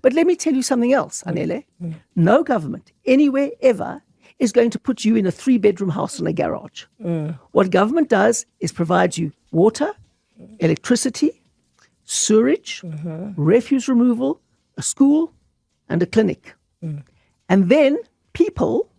But let me tell you something else, Anele. No government anywhere ever is going to put you in a 3-bedroom house in a garage. What government does is provides you water, electricity, sewerage, refuse removal, a school, and a clinic. And then people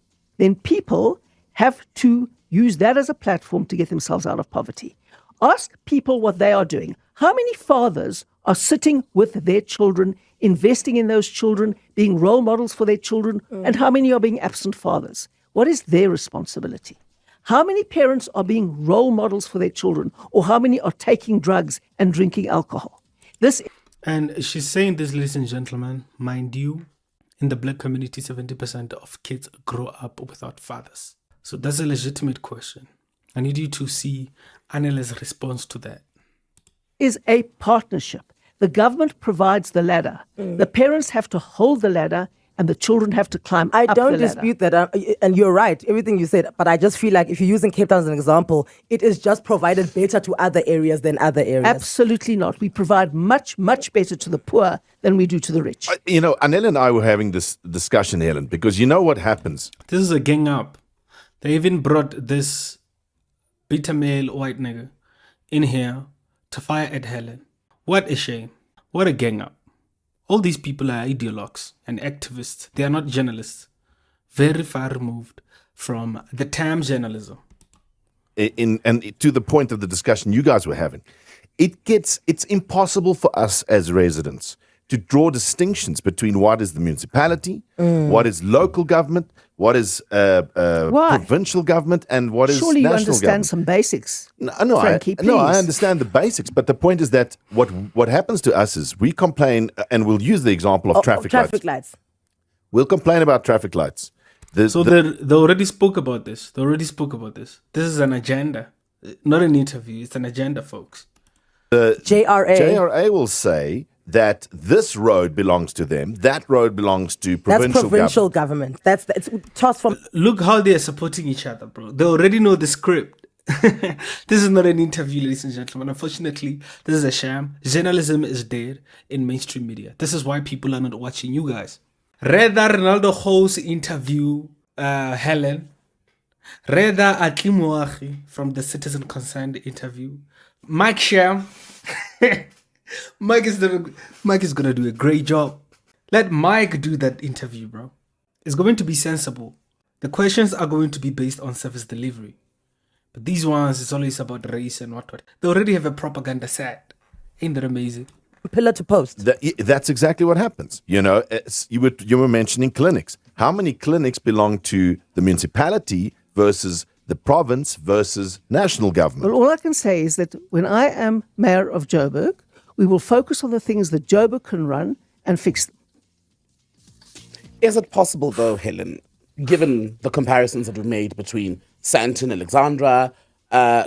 have to use that as a platform to get themselves out of poverty. Ask people what they are doing. How many fathers are sitting with their children, investing in those children, being role models for their children, and how many are being absent fathers? What is their responsibility? How many parents are being role models for their children, or how many are taking drugs and drinking alcohol? And she's saying this, ladies and gentlemen, mind you, in the black community, 70% of kids grow up without fathers. So that's a legitimate question. I need you to see Anele's response to that. Is a partnership. The government provides the ladder. The parents have to hold the ladder and the children have to climb up the ladder. I don't dispute that, and you're right, everything you said, but I just feel like if you're using Cape Town as an example, it is just provided better to other areas than other areas. Absolutely not. We provide much, much better to the poor than we do to the rich. Anele and I were having this discussion, Helen, because you know what happens? This is a gang up. They even brought this beta male white nigga in here to fire at Helen. What a shame. What a gang up. All these people are ideologues and activists. They are not journalists. Very far removed from the term journalism. And to the point of the discussion you guys were having, it's impossible for us as residents to draw distinctions between what is the municipality, what is local government, what is provincial government, and what is Surely national you understand government. some basics. No, Frankie, I understand the basics, but the point is that what happens to us is we complain, and we'll use the example of traffic lights. We'll complain about traffic lights. They already spoke about this. This is an agenda, not an interview. It's an agenda, folks. The JRA. JRA will say that this road belongs to them, that road belongs to provincial That's provincial government. That's tossed from. Look how they are supporting each other, bro. They already know the script. This is not an interview, ladies and gentlemen. Unfortunately, this is a sham. Journalism is dead in mainstream media. This is why people are not watching you guys. Rather Ronaldo hosts interview Helen. Rather Atli from the Citizen Concerned interview. Mike Sham. Mike is gonna do a great job. Let Mike do that interview, bro. It's going to be sensible. The questions are going to be based on service delivery. But these ones, it's always about race and what. They already have a propaganda set. Ain't that amazing? Pillar to post. That's exactly what happens. You were mentioning clinics. How many clinics belong to the municipality versus the province versus national government? Well, all I can say is that when I am mayor of Joburg, we will focus on the things that Joburg can run and fix them. Is it possible, though, Helen, given the comparisons that we've made between Sandton, Alexandra,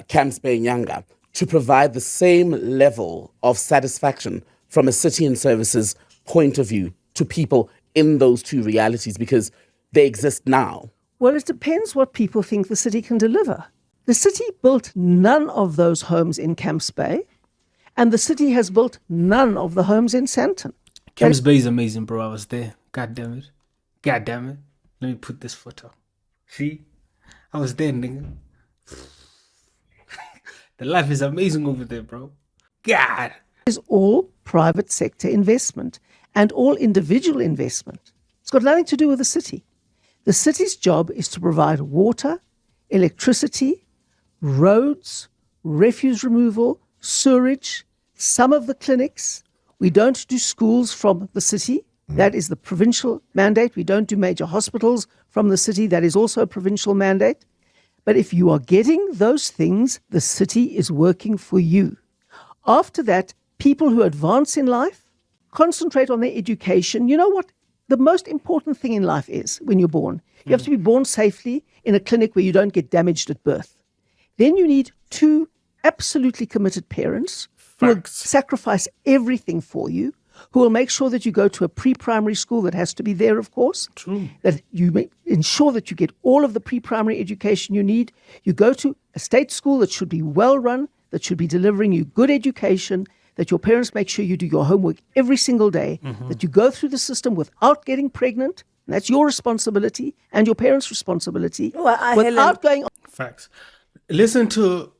Camps Bay, Nyanga, to provide the same level of satisfaction from a city and services point of view to people in those two realities, because they exist now? Well, it depends what people think the city can deliver. The city built none of those homes in Camps Bay, and the city has built none of the homes in Sandton. Camps Bay is amazing, bro. I was there. God damn it. Let me put this photo. See? I was there, nigga. The life is amazing over there, bro. God. It is all private sector investment and all individual investment. It's got nothing to do with the city. The city's job is to provide water, electricity, roads, refuse removal, sewerage, some of the clinics. We don't do schools from the city. That is the provincial mandate. We don't do major hospitals from the city. That is also a provincial mandate. But if you are getting those things, the city is working for you. After that, people who advance in life concentrate on their education. You know what? The most important thing in life is when you're born. You have to be born safely in a clinic where you don't get damaged at birth. Then you need 2 absolutely committed parents who will sacrifice everything for you, who will make sure that you go to a pre-primary school that has to be there, of course. True. That you ensure that you get all of the pre-primary education you need. You go to a state school that should be well run, that should be delivering you good education, that your parents make sure you do your homework every single day, that you go through the system without getting pregnant. And that's your responsibility and your parents' responsibility. Helen- Without going Facts. Listen to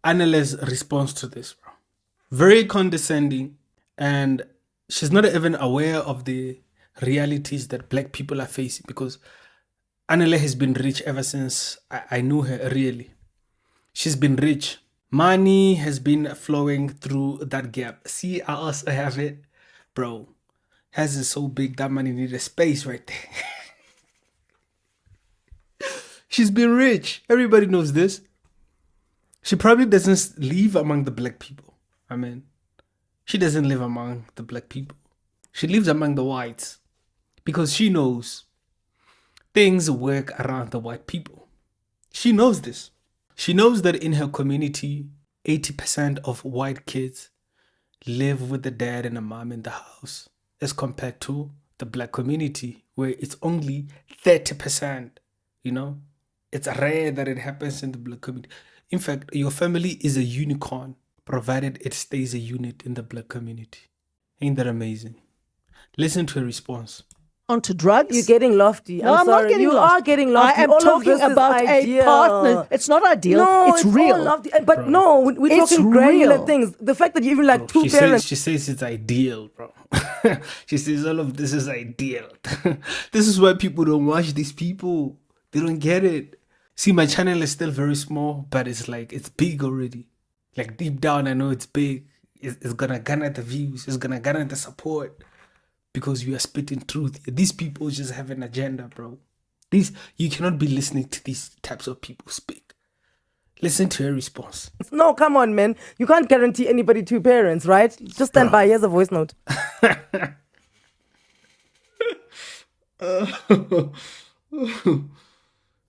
Anele's response to this, bro. Very condescending, and she's not even aware of the realities that black people are facing, because Anele has been rich ever since I knew her, really. She's been rich. Money has been flowing through that gap. See, I also have it. Bro, has it so big that money needed space right there. She's been rich. Everybody knows this. She probably doesn't live among the black people. I mean, she doesn't live among the black people. She lives among the whites because she knows things work around the white people. She knows this. She knows that in her community, 80% of white kids live with the dad and the mom in the house, as compared to the black community, where it's only 30%. You know, it's rare that it happens in the black community. In fact, your family is a unicorn, provided it stays a unit in the black community. Ain't that amazing? Listen to her response. onto drugs. You're getting lofty. No, I'm sorry. not getting You lost. are getting lofty. I am All of talking this is about a ideal. partner. It's not ideal. No, it's real. all lofty. But no, we're It's talking granular real. things. The fact that you even like two She parents. says it's ideal, bro. She says all of this is ideal. This is why people don't watch these people. They don't get it. See, my channel is still very small, but it's like, it's big already. Like deep down, I know it's big. It's gonna garner the views. It's gonna garner the support. Because you are spitting truth. These people just have an agenda, bro. You cannot be listening to these types of people speak. Listen to her response. No, come on, man. You can't guarantee anybody two parents, right? Just stand by. Here's a voice note.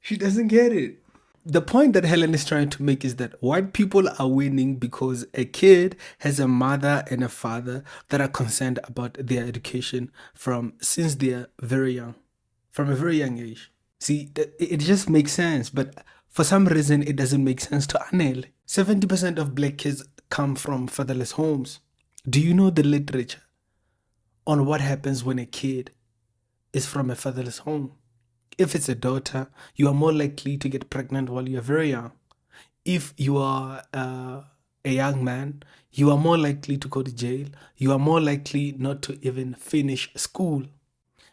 She doesn't get it. The point that Helen is trying to make is that white people are winning because a kid has a mother and a father that are concerned about their education since they are very young, from a very young age. See, it just makes sense, but for some reason it doesn't make sense to Anele. 70% of black kids come from fatherless homes. Do you know the literature on what happens when a kid is from a fatherless home? If it's a daughter, you are more likely to get pregnant while you are very young. If you are a young man, you are more likely to go to jail. You are more likely not to even finish school.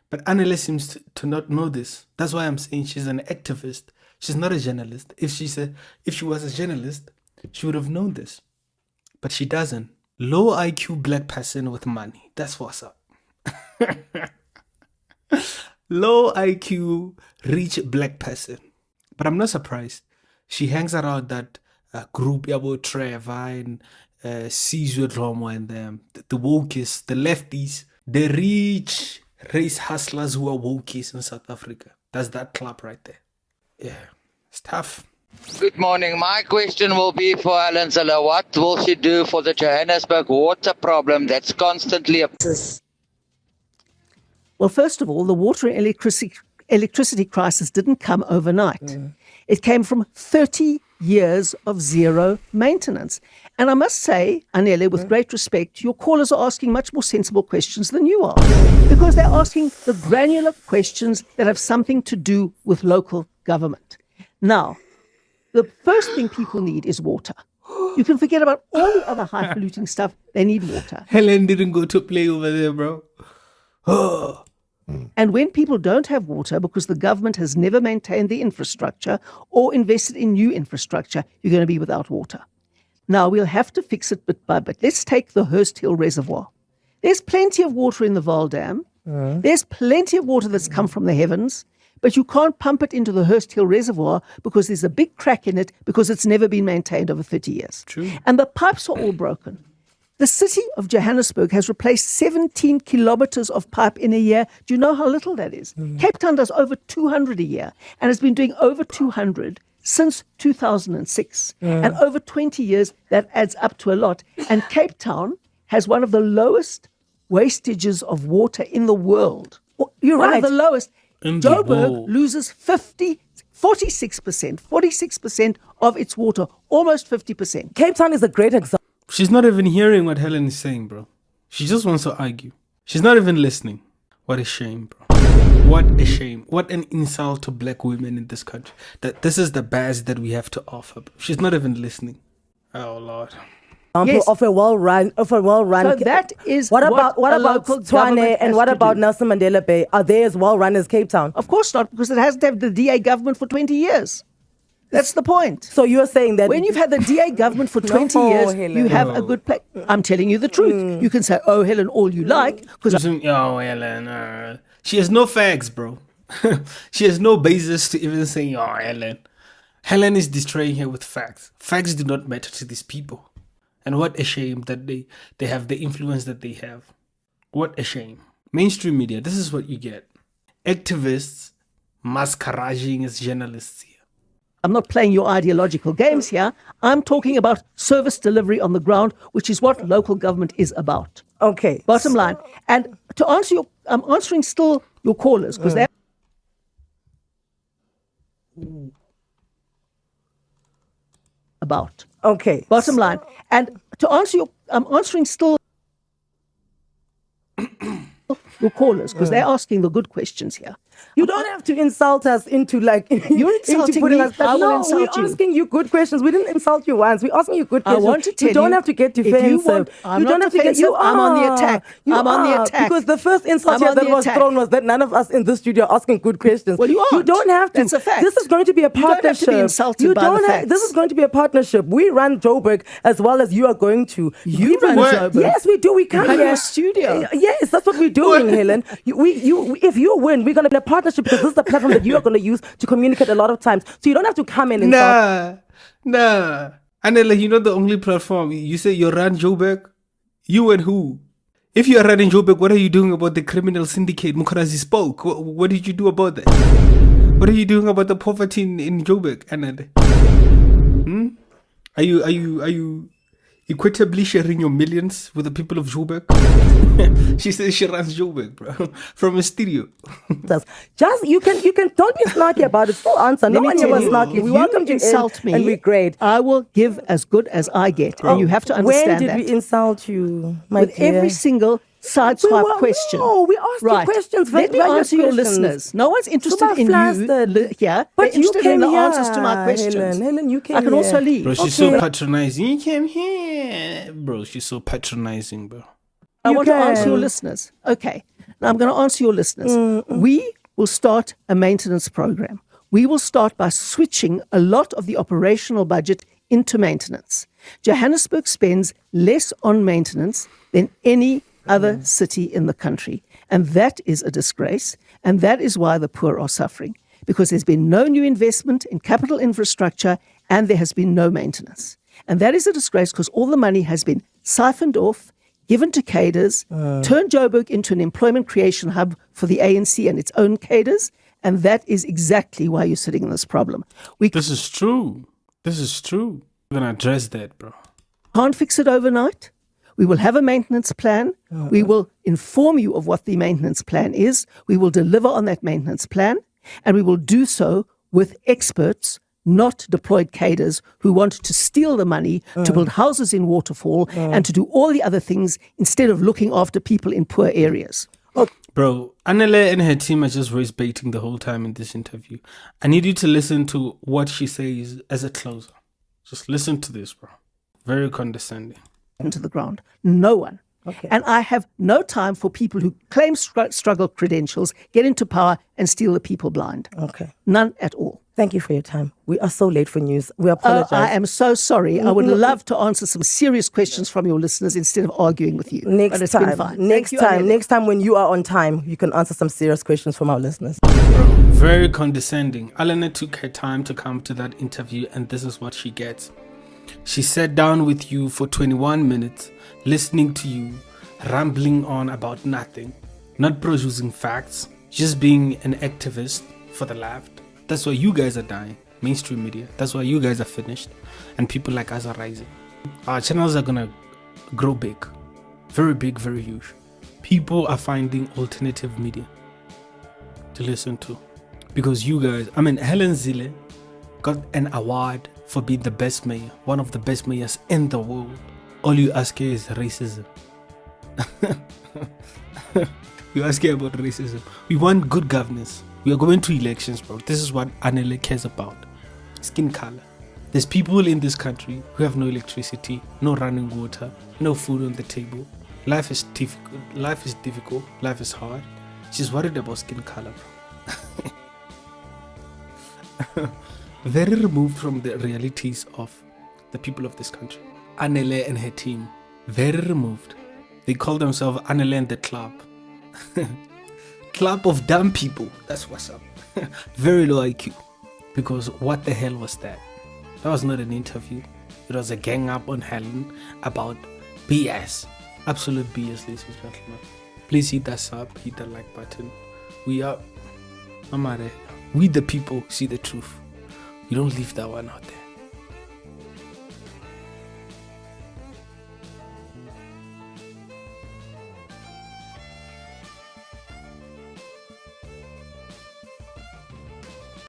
But Anele seems to not know this. That's why I'm saying she's an activist. She's not a journalist. If she was a journalist, she would have known this. But she doesn't. Low IQ black person with money. That's what's up. Low IQ, rich black person. But I'm not surprised. She hangs around that group, Yabo Trevor and Sizwe Dromo and them, the wokies, the lefties, the rich race hustlers who are wokies in South Africa. That's that club right there. Yeah, it's tough. Good morning. My question will be for Helen Zille. What will she do for the Johannesburg water problem that's constantly Well, first of all, the water and electricity crisis didn't come overnight. It came from 30 years of zero maintenance. And I must say, Anele, with great respect, your callers are asking much more sensible questions than you are. Because they're asking the granular questions that have something to do with local government. Now, the first thing people need is water. You can forget about all the other high-polluting stuff. They need water. Helen didn't go to play over there, bro. And when people don't have water because the government has never maintained the infrastructure or invested in new infrastructure, you're going to be without water. Now, we'll have to fix it bit by bit. Let's take the Hurst Hill Reservoir. There's plenty of water in the Vaal Dam. There's plenty of water that's come from the heavens, but you can't pump it into the Hurst Hill Reservoir because there's a big crack in it because it's never been maintained over 30 years. True. And the pipes are all broken. The city of Johannesburg has replaced 17 kilometers of pipe in a year. Do you know how little that is? Cape Town does over 200 a year and has been doing over 200 since 2006. And over 20 years, that adds up to a lot. And Cape Town has one of the lowest wastages of water in the world. You're One right. of the lowest. In the Joburg world. loses 46% of its water, almost 50%. Cape Town is a great example. She's not even hearing what Helen is saying, bro. She just wants to argue. She's not even listening. What a shame, bro. What a shame. What an insult to black women in this country. That this is the best that we have to offer. Bro. She's not even listening. Oh, Lord. Yes. Of a well-run. So that is what about a local Tshwane government and has what to about do. Nelson Mandela Bay? Are they as well-run as Cape Town? Of course not, because it hasn't had the DA government for 20 years. That's the point. So you're saying that When you've had the DA government for 20 No, years, Helen. you have a good place. I'm telling you the truth. You can say, oh, Helen, all you like, because Oh, Helen. She has no facts, bro. She has no basis to even say, oh, Helen. Helen is destroying her with facts. Facts do not matter to these people. And what a shame that they have the influence that they have. What a shame. Mainstream media, this is what you get. Activists masquerading as journalists here. I'm not playing your ideological games here. I'm talking about service delivery on the ground, which is what local government is about. Okay. Bottom line. And to answer I'm answering still your callers, because they're about. Okay. Bottom line. And to answer I'm answering still your callers, because they're asking the good questions here. You don't have to insult us into like You're insulting putting me, us. I will No, insult we're you. asking you good questions. We didn't insult you once. We're asking you good I questions. want to tell you don't you, have to get if you defensive. want- I'm you don't not have to get. defensive, You I'm on the are. attack. You I'm on the are. attack. Because the first insult I'm here on that the was attack. thrown was that none of us in this studio are asking good questions. Well, you You aren't. don't have to. That's a fact. This is going to be a You don't have to be partnership. insulted You by the don't have. facts. This is going to be a partnership. We run Joburg as well as you are going to. You run What? Joburg. Yes, we do. We come have here. a studio. Yes, that's what we're doing, Helen. If you win, we're going to be in a partnership because this is the platform that you are going to use to communicate a lot of times. So you don't have to come in and insult. Nah. Anele, you know the only platform, you say you run Joburg? You and who? If you are running Joburg, what are you doing about the criminal syndicate? Mukurazi spoke. What did you do about that? What are you doing about the poverty in Joburg, Anele? Are you equitably sharing your millions with the people of Joburg? She says she runs Joburg, bro, from a studio. Just you can don't be snarky about it. Still answer. No Let me one here tell was you, snarky. if We you welcome you insult in, me, and we're great. I will give as good as I get, and you have to understand When did that. we insult you, my With dear? every single sideswipe question. No, we asked you Right. questions. Let me valid answer your questions. listeners. No one's interested Super in flustered. you here. But They're you interested came in the here, answers to my questions. Helen, you came I can here. also leave. Bro, she's Okay. so patronizing. You came here. Bro, she's so patronizing, bro. I You want to answer your can. listeners. Okay. Now I'm going to answer your listeners. We will start a maintenance program. We will start by switching a lot of the operational budget into maintenance. Johannesburg spends less on maintenance than any other city in the country. And that is a disgrace. And that is why the poor are suffering. Because there's been no new investment in capital infrastructure and there has been no maintenance. And that is a disgrace because all the money has been siphoned off, given to cadres, turned Joburg into an employment creation hub for the ANC and its own cadres. And that is exactly why you're sitting in this problem. We This is true. This is true. We're going to address that, bro. can't fix it overnight. We will have a maintenance plan. We will inform you of what the maintenance plan is. We will deliver on that maintenance plan. And we will do so with experts, not deployed cadres who want to steal the money to build houses in Waterfall and to do all the other things instead of looking after people in poor areas. Bro, Anele and her team are just race baiting the whole time in this interview. I need you to listen to what she says as a closer. Just listen to this, bro. Very condescending. Into the ground. No one. Okay. And I have no time for people who claim struggle credentials, get into power and steal the people blind. Okay. None at all. Thank you for your time. We are so late for news. We apologize. I am so sorry. I would love to answer some serious questions from your listeners instead of arguing with you. but Next it's been time, fine. next Thank you, time, Anele. next time when you are on time, you can answer some serious questions from our listeners. Bro, very condescending. Alana took her time to come to that interview, and this is what she gets. She sat down with you for 21 minutes, listening to you, rambling on about nothing, not producing facts, just being an activist for the left. That's why you guys are dying, mainstream media. That's why you guys are finished, and people like us are rising. Our channels are gonna grow big, very huge. People are finding alternative media to listen to, because you guys, Helen Zille got an award for being the best mayor, one of the best mayors in the world all you ask her is racism. You ask her about racism. We want good governance. We are going to elections, bro. This is what Anele cares about. Skin color. There's people in this country who have no electricity, no running water, no food on the table. Life is difficult. Life is hard. She's worried about skin color, bro. Very removed from the realities of the people of this country. Anele and her team, very removed. They call themselves Anele and the club. Club of dumb people. That's what's up. Very low IQ. Because what the hell was that? That was not an interview. It was a gang up on Helen about BS. Absolute BS, ladies and gentlemen. Please hit that sub, hit that like button. We are, we the people see the truth. You don't leave that one out there.